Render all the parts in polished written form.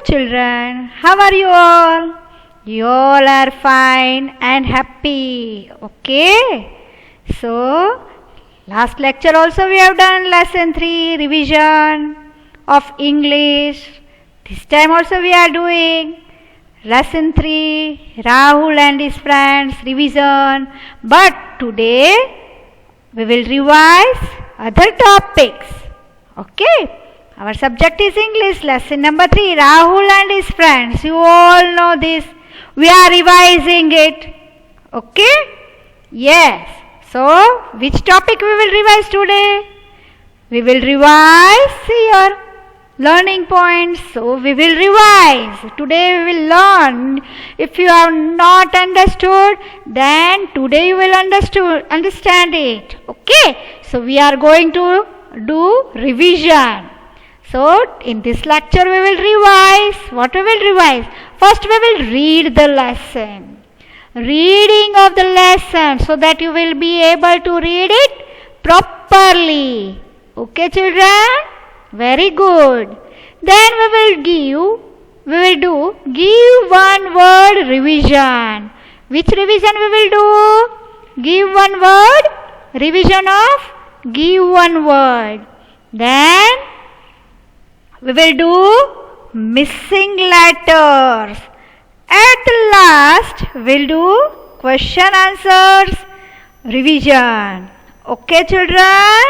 children, how are you all? You all are fine and happy. Okay? So, last lecture also we have done lesson 3 revision of English. This time also we are doing lesson 3 Rahul and his friends revision. But today we will revise other topics. Okay? Our subject is English, lesson number 3, Rahul and his friends. You all know this. We are revising it. Okay? Yes. So, which topic we will revise today? We will revise your learning points. So, we will revise. Today we will learn. If you have not understood, then today you will understand it. Okay? So, we are going to do revision. So, in this lecture we will revise. What we will revise? First we will read the lesson. Reading of the lesson so that you will be able to read it properly. Okay children? Very good. Then we will give one word revision. Which revision we will do? Give one word. Revision of give one word. Then we will do missing letters. At last, we will do question answers revision. Okay, children?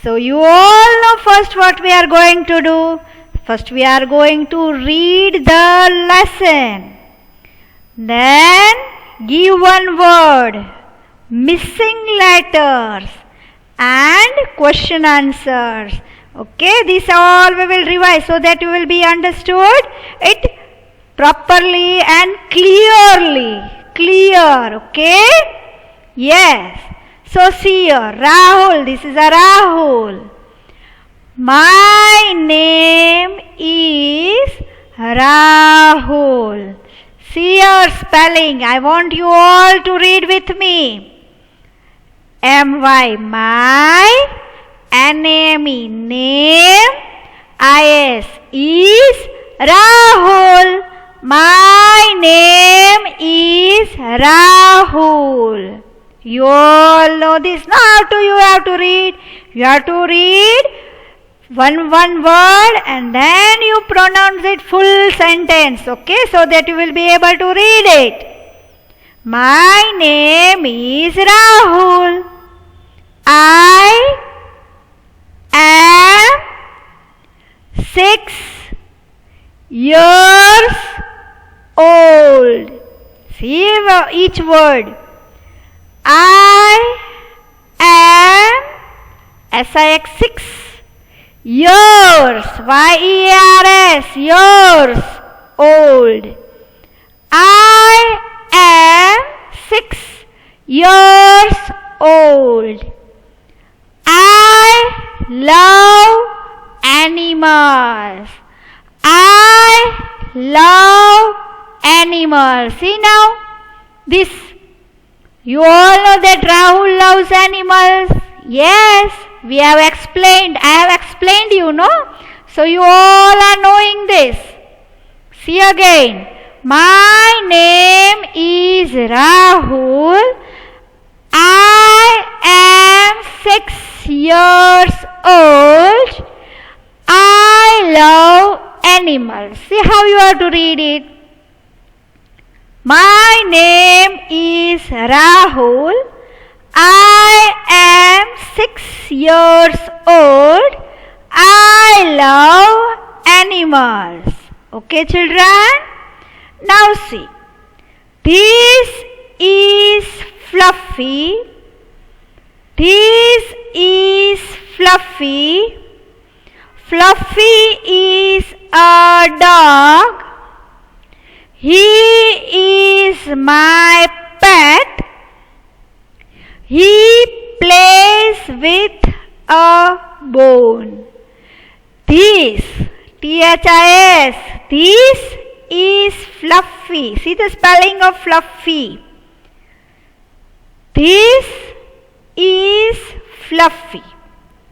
So, you all know first what we are going to do. First, we are going to read the lesson. Then, give one word, missing letters, and question answers. Okay, these all we will revise so that you will be understood it properly and clearly. Clear, okay? Yes. So see here, Rahul, this is a Rahul. My name is Rahul. See your spelling. I want you all to read with me. M-Y, my. N-A-M-E, name. I-S is Rahul. My name is Rahul. You all know this. Now how you have to read? You have to read one word and then you pronounce it full sentence. Okay, so that you will be able to read it. My name is Rahul. I am 6 years old. See each word. I am SIX 6 years. YEARS years old. I am 6 years old. I love animals. I love animals. See now, this, you all know that Rahul loves animals. Yes, we have explained. I have explained, you know. So you all are knowing this. See again. My name is Rahul. I am 6 years old. I love animals. See how you have to read it. My name is Rahul. I am 6 years old. I love animals. Okay, children? Now see. This is Fluffy. This is Fluffy. Fluffy is a dog. He is my pet. He plays with a bone. This, T-H-I-S, this is Fluffy. See the spelling of Fluffy. This is Fluffy.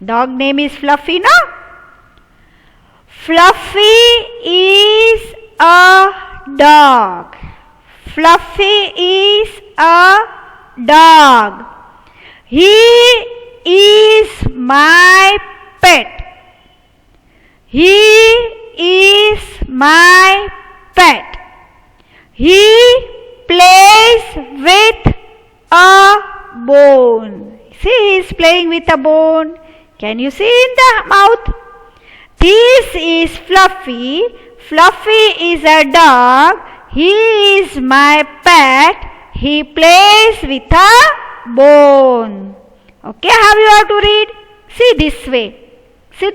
Dog name is Fluffy, no? Fluffy is a dog. Fluffy is a dog. He is my pet. He is my pet. He plays with a bone. See, he is playing with a bone. Can you see in the mouth? This is Fluffy. Fluffy is a dog. He is my pet. He plays with a bone. Okay, how you have to read? See this way. See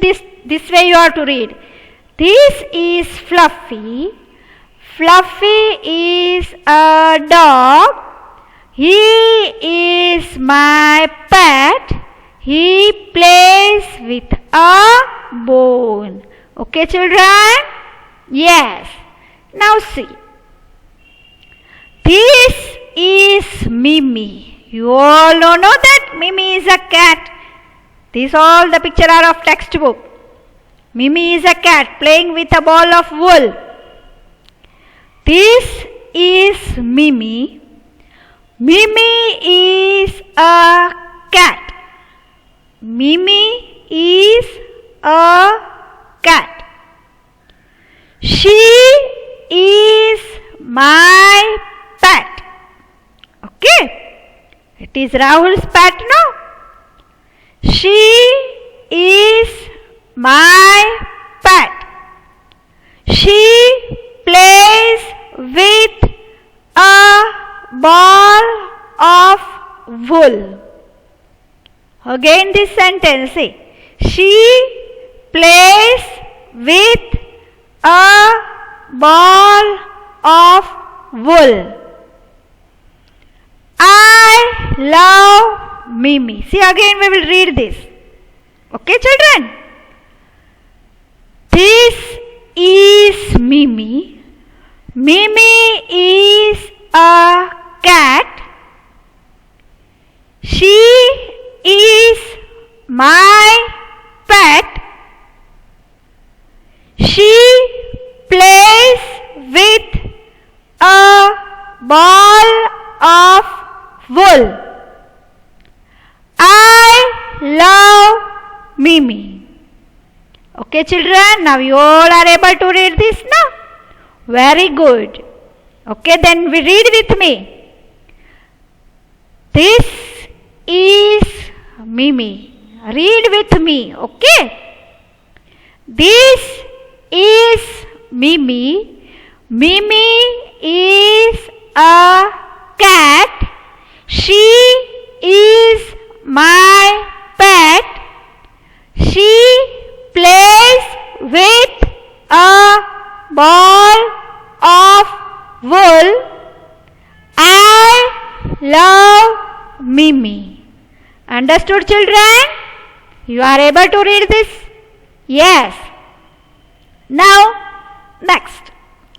this way you have to read. This is Fluffy. Fluffy is a dog. He is my pet. He plays with a bone. Okay, children? Yes. Now see. This is Mimi. You all know that Mimi is a cat. These all the picture are of textbook. Mimi is a cat playing with a ball of wool. This is Mimi. Mimi is a cat. Mimi is a cat. She is my pet. Okay? It is Rahul's pet, no? She is my pet. She plays with a ball of wool. Again this sentence, see. She plays with a ball of wool. I love Mimi. See, again we will read this. Okay, children? This is Mimi. Mimi is a cat. She is my pet. She plays with a ball of wool. I love Mimi. Okay, children, now you all are able to read this now? Very good. Okay, then we read with me. This is Mimi. Read with me, okay? This is Mimi. Mimi is a cat. She is my pet. She plays with a ball of wool. I love Mimi. Understood, children? You are able to read this? Yes. Now, next.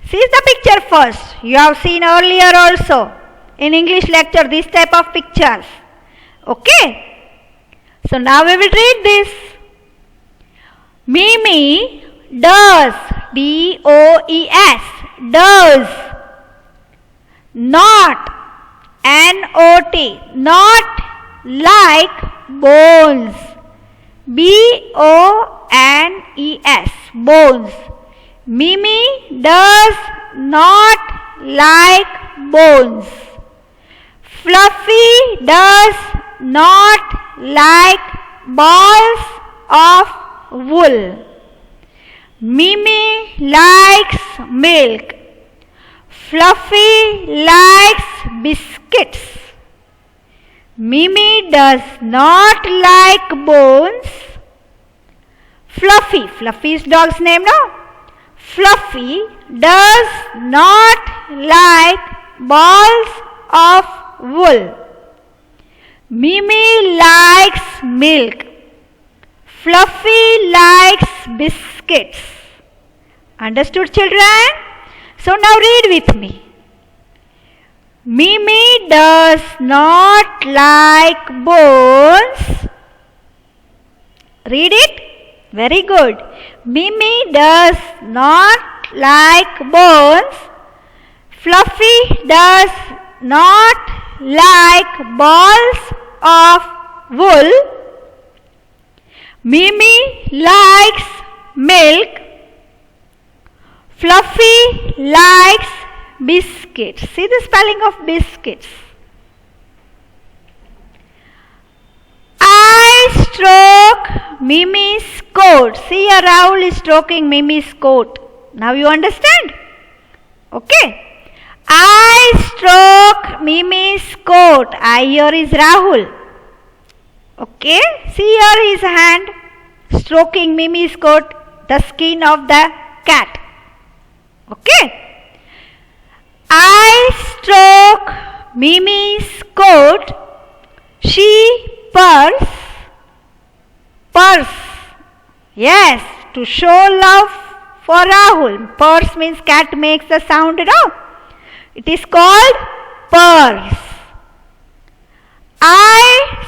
See the picture first. You have seen earlier also in English lecture this type of pictures. Okay? So now we will read this. Mimi does, D-O-E-S, does not, N-O-T, not like bones, B-O-N-E-S, bones. Mimi does not like bones. Fluffy does not like balls of wool. Mimi likes milk. Fluffy likes biscuits. Mimi does not like bones. Fluffy is dog's name, no? Fluffy does not like balls of wool. Mimi likes milk. Fluffy likes biscuits. Understood, children? So now read with me. Mimi does not like bones. Read it. Very good. Mimi does not like bones. Fluffy does not like balls of wool. Mimi likes milk. Fluffy likes biscuits. See the spelling of biscuits. I stroke Mimi's coat. See, here Rahul is stroking Mimi's coat. Now you understand? Okay. I stroke Mimi's coat. I here is Rahul. Okay. See here his hand stroking Mimi's coat, the skin of the cat. Okay. I stroke Mimi's coat. She purrs. Purrs. Yes, to show love for Rahul. Purrs means cat makes the sound, It is called purrs. I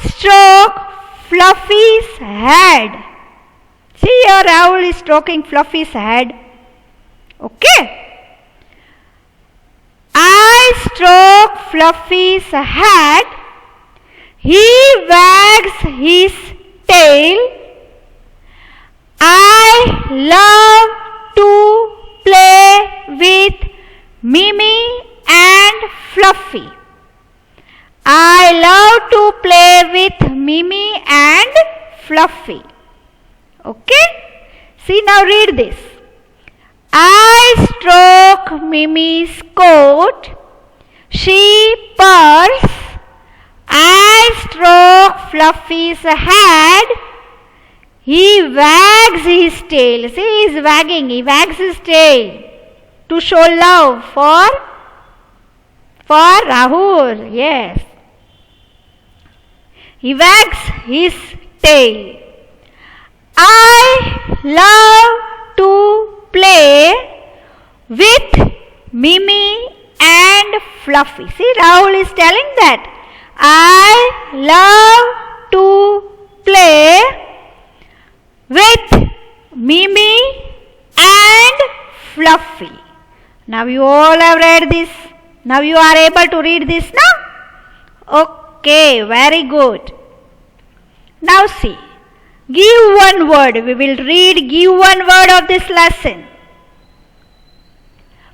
stroke Fluffy's head. See here Rahul is stroking Fluffy's head. Okay. I stroke Fluffy's head. He wags his tail. I love to play with Mimi and Fluffy. I love to play with Mimi and Fluffy. Okay? See, now read this. I stroke Mimi's coat. She purrs. I stroke Fluffy's head. He wags his tail. See, he is wagging. He wags his tail to show love for Rahul. Yes. He wags his tail. I love to play with Mimi and Fluffy. See, Rahul is telling that. I love to play with Mimi and Fluffy. Now you all have read this. Now you are able to read this now? Okay, very good. Now see. Give one word. We will read, give one word of this lesson.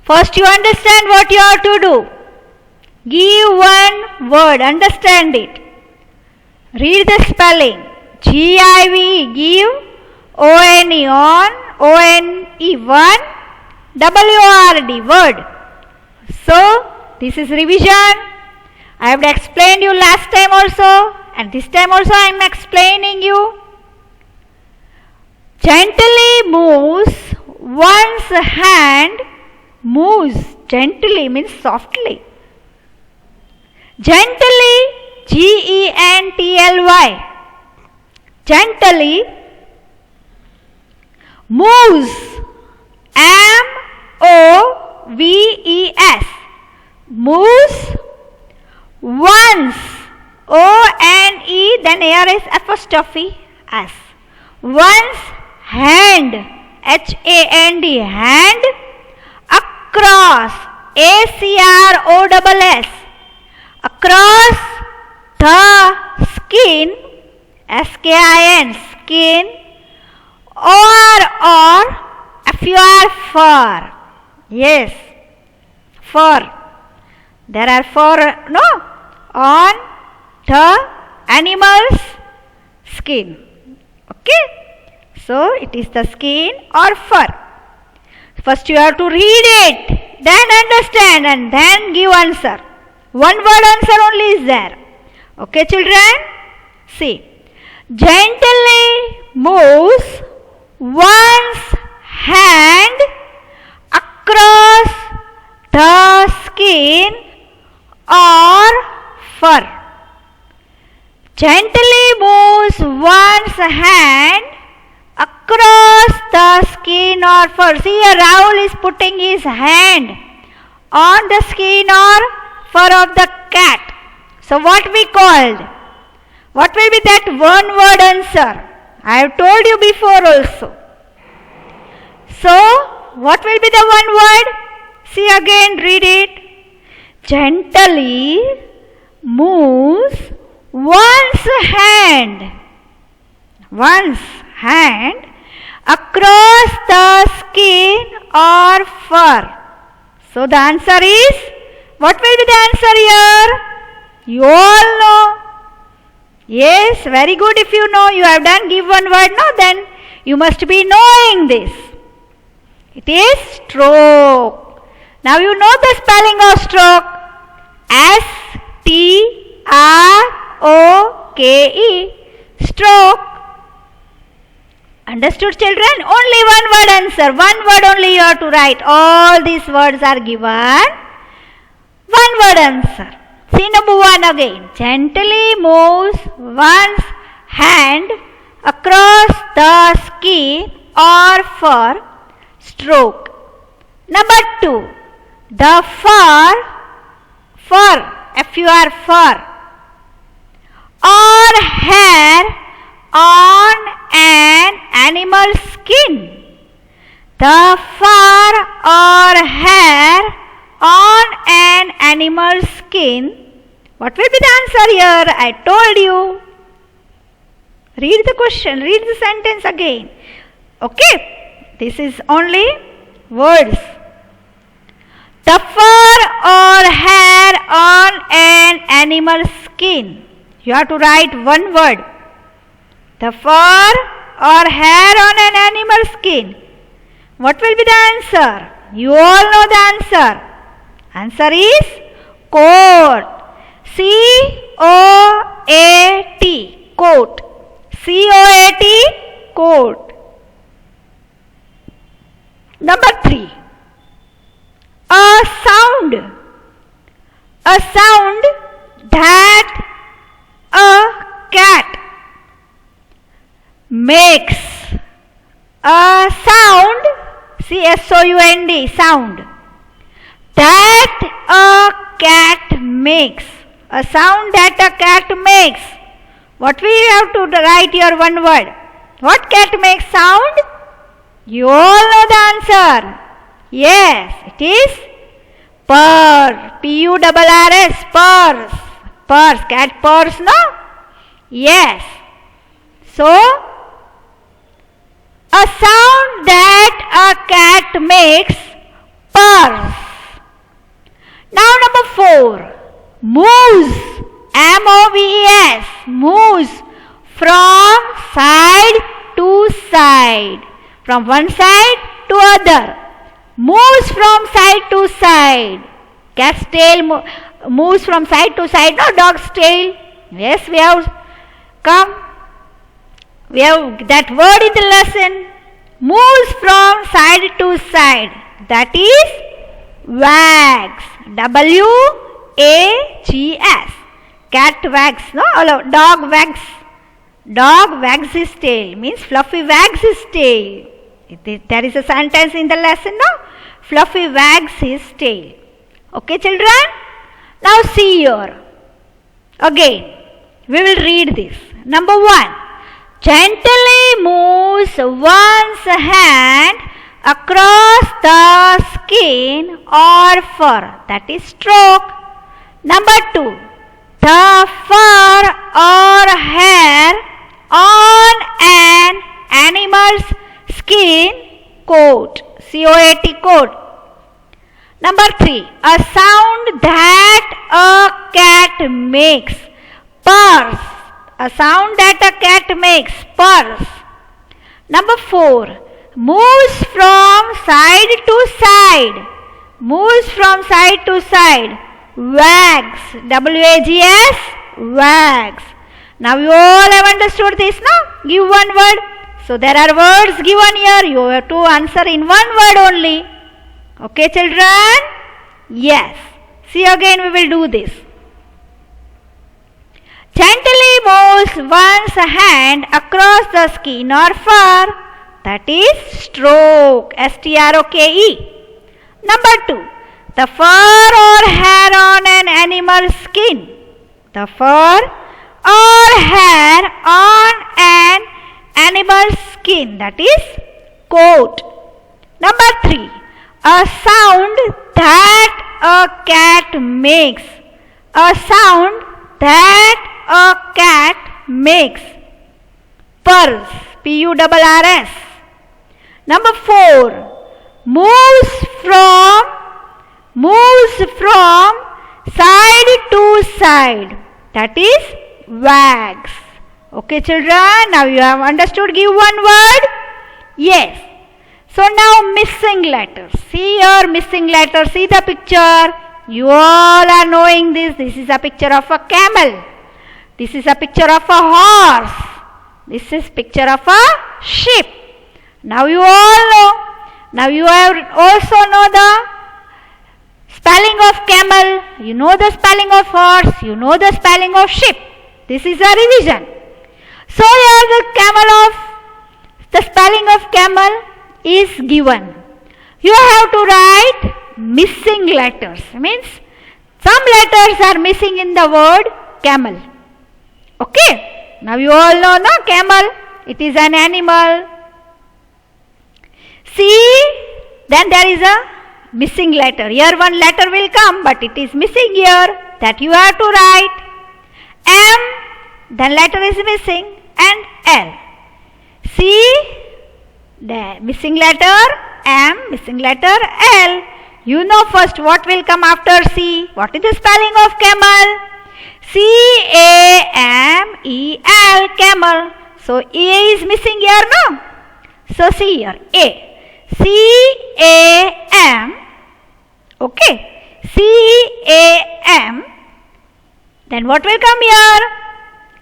First you understand what you have to do. Give one word. Understand it. Read the spelling. G-I-V, give. O-N-E, on. O-N-E, one. W-O-R-D, word. So, this is revision. I have explained you last time also. And this time also I am explaining you. Gently moves one's hand. Moves. Gently means softly. Gently, G-E-N-T-L-Y. Gently moves. M-O-V-E-S. Moves once. O-N-E, then here is apostrophe S. One's hand. H-A-N-D. Hand. Across. A-C-R-O-S-S. Across the skin. S-K-I-N. Skin. Or F-U-R, fur. Yes. Fur. There are fur, no? On the animal's skin. Okay? So, it is the skin or fur. First you have to read it, then understand and then give answer. One word answer only is there. Okay, children? See. Gently moves one's hand across the skin or fur. Gently moves one's hand across the skin or fur. See here Rahul is putting his hand on the skin or fur of the cat. So what we called? What will be that one word answer? I have told you before also. So, what will be the one word? See again, read it. Gently moves one's hand across the skin or fur. So the answer is, what will be the answer here? You all know. Yes, very good. If you know, you have done give one word, no? Then you must be knowing this. It is stroke. Now you know the spelling of stroke. S-T-R-O-K-E. Stroke. Understood, children? Only one word answer. One word only you have to write. All these words are given. One word answer. See number 1 again. Gently moves one's hand across the skin or fur. Stroke. Number 2. The fur, F-U-R, fur, or hair on an animal's skin. The fur or hair on an animal's skin. What will be the answer here? I told you. Read the question, read the sentence again. Okay, this is only words. The fur or hair on an animal's skin. You have to write one word. The fur or hair on an animal's skin. What will be the answer? You all know the answer. Answer is coat. C-O-A-T. Coat. C-O-A-T. Coat. Number 3. A sound that a cat makes. A sound, C-S-O-U-N-D, sound that a cat makes. A sound that a cat makes. What we have to write here one word. What cat makes sound? You all know the answer. Yes, it is purr. P-U-R-R-S, purrs. Purrs, cat purrs, no? Yes. So, a sound that a cat makes, purrs. Now number 4, moves, M-O-V-E-S, moves from side to side. From one side to other. Moves from side to side. Cat's tail moves from side to side, no, dog's tail. Yes, we have come. We have that word in the lesson. Moves from side to side. That is wags. W-A-G-S. Cat wags, no, dog wags. Dog wags his tail. Means Fluffy wags his tail. There is a sentence in the lesson, no? Fluffy wags his tail. Okay, children? Now see here. Again, we will read this. Number 1. Gently moves one's hand across the skin or fur. That is stroke. Number 2. The fur or hair on an animal's skin, coat. C-O-A-T, coat. Number 3. A sound that a cat makes, purrs. A sound that a cat makes, purrs. Number 4. Moves from side to side. Moves from side to side. Wags. W-A-G-S. Wags. Now you all have understood this, no? Give one word. So there are words given here. You have to answer in one word only. Okay, children? Yes. See again, we will do this. Gently moves one's hand across the skin or fur. That is stroke. S-T-R-O-K-E. Number 2. The fur or hair on an animal's skin. The fur or hair on an animal's skin. That is coat. Number 3. A sound that a cat makes. A sound that a cat makes. Purrs. P-U-R-R-S. Number 4. Moves from side to side. That is wags. Okay, children, now you have understood. Give one word. Yes. So now missing letters. See your missing letters. See the picture. You all are knowing this. This is a picture of a camel. This is a picture of a horse. This is picture of a sheep. Now you all know. Now you also know the spelling of camel. You know the spelling of horse. You know the spelling of sheep. This is a revision. So here the spelling of camel is given. You have to write missing letters. Means some letters are missing in the word camel. Okay. Now you all know, no, camel. It is an animal. See, then there is a missing letter. Here one letter will come, but it is missing here. That you have to write. M, then letter is missing, and L. See, the missing letter M, missing letter L. You know first what will come after C. What is the spelling of camel? C-A-M-E-L, camel. So A is missing here, no? So see here, A. C-A-M, okay, C-A-M, then what will come here?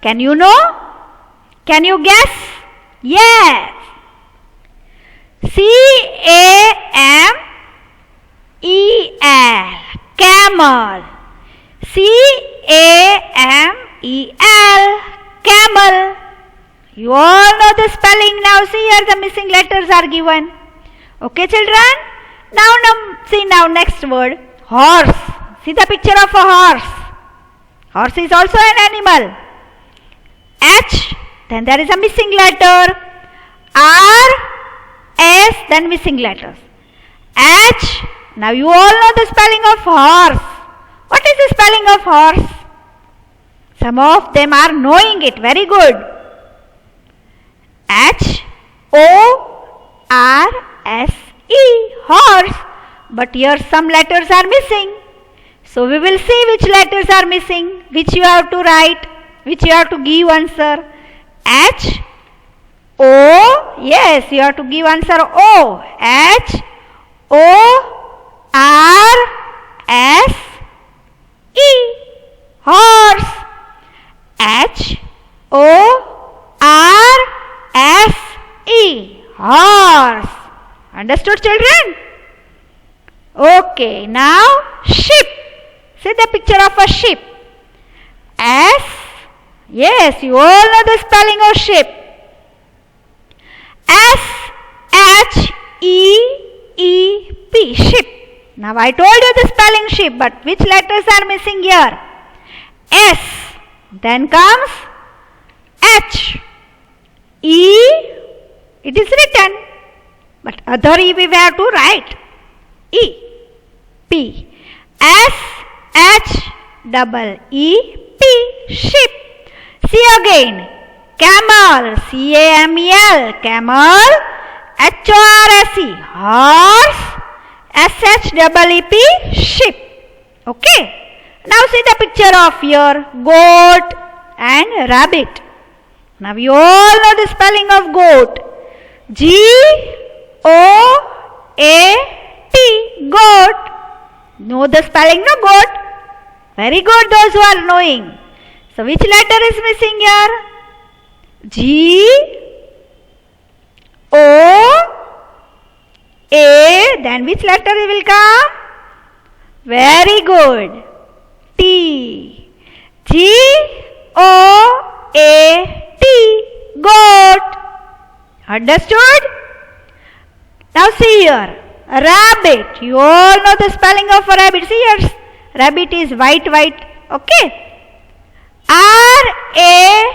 Can you know? Can you guess? Yes. C-A-M-E-L, camel. C-A-M-E-L, camel. You all know the spelling. Now see here the missing letters are given. Okay, children? Now next word, horse. See the picture of a horse. Horse is also an animal. H, then there is a missing letter. R, S, then missing letters. H, now you all know the spelling of horse. What is the spelling of horse? Some of them are knowing it very good. H-O-R-S-E, horse. But here some letters are missing. So we will see which letters are missing, which you have to write, which you have to give answer. H-O, yes, you have to give answer O. H-O-R-S-E, horse. H-O-R-S-E, horse. Understood, children? Okay, now sheep. See the picture of a sheep. S, yes, you all know the spelling of sheep. S-H-E-E-P, sheep. Now I told you the spelling sheep, but which letters are missing here? S, then comes H. E, it is written, but other E we have to write. E, P, S, H, double E, P, sheep. See again, camel, C-A-M-E-L, camel, H-O-R-S-E, horse, S-H-E-E-P, sheep. Okay. Now see the picture of your goat and rabbit. Now you all know the spelling of goat. G-O-A-T, goat. Know the spelling, no, goat? Very good, those who are knowing. So which letter is missing here? G-O-A, then which letter will come? Very good. T. G-O-A-T, goat. Understood? Now see here, rabbit. You all know the spelling of a rabbit. See here, rabbit is white. Okay. R-A.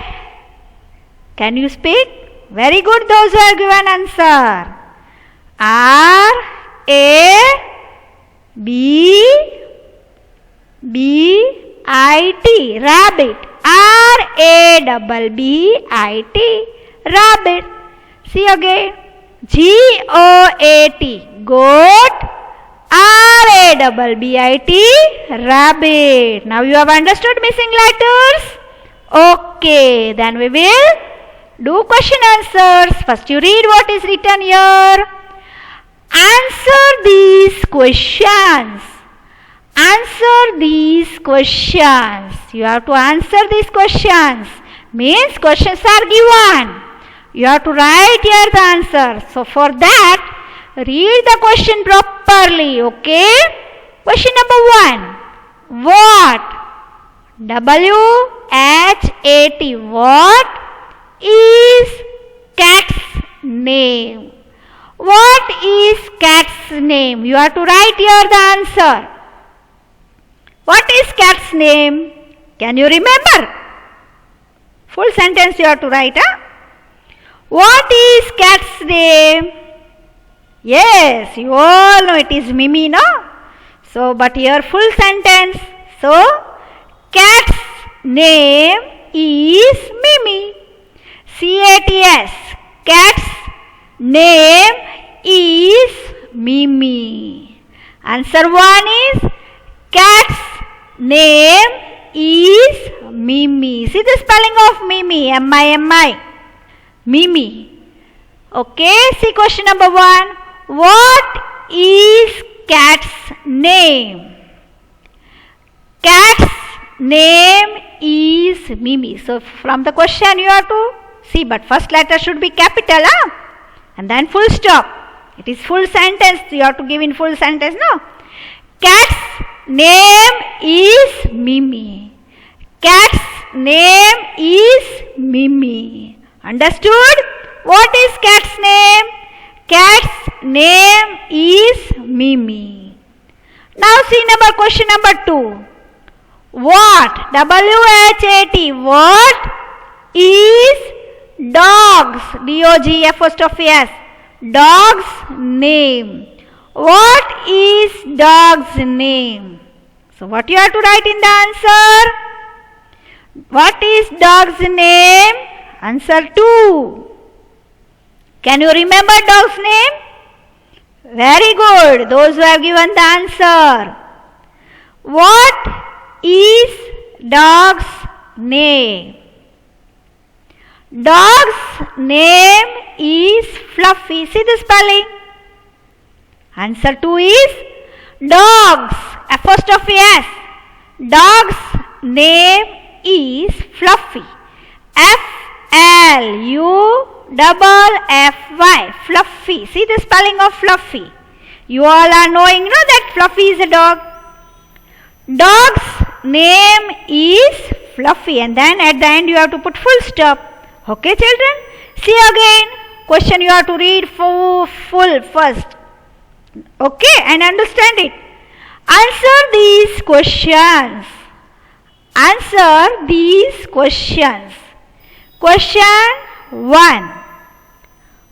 Can you speak? Very good, those who have given answer. R A B I T, rabbit. R A B I T, rabbit. See again. G O A T, goat. R A B I T, rabbit. Now you have understood missing letters? Okay, then we will do question answers. First you read what is written here. Answer these questions. Answer these questions. You have to answer these questions. Means questions are given. You have to write here the answer. So for that, read the question properly. Okay? Question number 1. What? W-H-A-T. What is cat's name? What is cat's name? You have to write here the answer. What is cat's name? Can you remember? Full sentence you have to write. What is cat's name? Yes, you all know it is Mimi, no? So, but here full sentence. So, cat's name is Mimi. C-A-T-S. Cat's name is Mimi. Answer 1 is cat's name is Mimi. See the spelling of Mimi. M-I-M-I. Mimi. Okay, see question number 1. What is cat's name? Cat's name is Mimi. So from the question you have to see, but first letter should be capital, and then full stop. It is full sentence. You have to give in full sentence, no? Cat's name is Mimi. Cat's name is Mimi. Understood? What is cat's name? Cat's name is Mimi. Now see question number 2. What? W-H-A-T. What is dog's? D-O-G-F-O-S. Dog's name. What is dog's name? So what you have to write in the answer? What is dog's name? Answer 2. Can you remember dog's name? Very good. Those who have given the answer. What is dog's name? Dog's name is Fluffy. See the spelling? Answer 2 is dogs. Apostrophe S. Dog's name is Fluffy. F-L-U-F-F-Y. Fluffy. See the spelling of Fluffy. You all are knowing, no, that Fluffy is a dog. Dog's name is Fluffy, and then at the end you have to put full stop. Okay, children? See again. Question you have to read full first. Okay, and understand it. Answer these questions. Answer these questions. Question 1.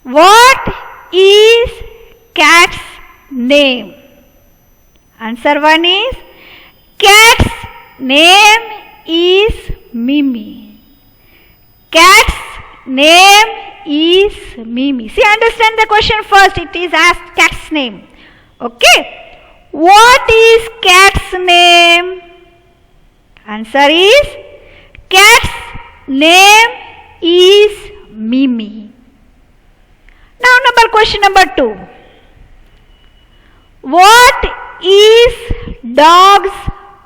What is cat's name? Answer 1 is cat's name is Mimi. Cat's name is Mimi. See, understand the question first. It is asked cat's name. Okay. What is cat's name? Answer is cat's name is Mimi. Now question number 2. What is dog's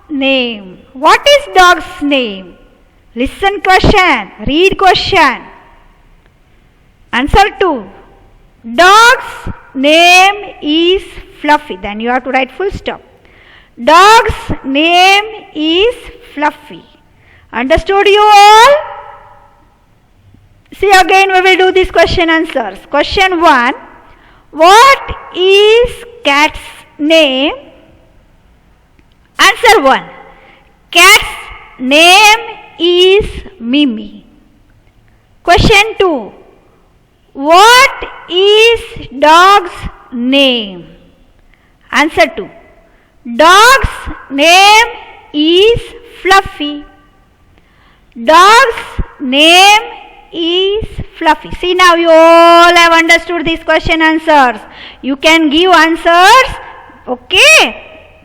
name? What is dog's name? Listen question. Read question. Answer 2. Dog's name is Fluffy. Then you have to write full stop. Dog's name is Fluffy. Understood you all? See again we will do this question answers. Question 1. What is cat's name? Answer 1. Cat's name is Mimi. Question 2. What is dog's name? Answer 2. Dog's name is Fluffy. Dog's name is Fluffy. See, now you all have understood these question answers. You can give answers. Okay?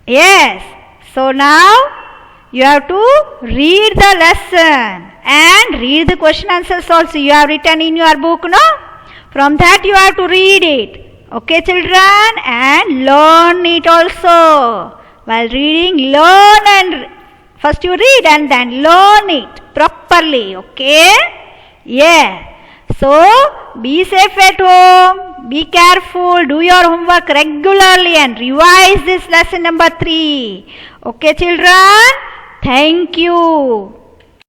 Yes. So now you have to read the lesson and read the question answers also. You have written in your book, no? From that you have to read it. Okay, children, and learn it also. While reading, learn, and first you read and then learn it properly. Okay? Yeah. So, be safe at home, be careful, do your homework regularly and revise this lesson number 3. Okay, children? Thank you.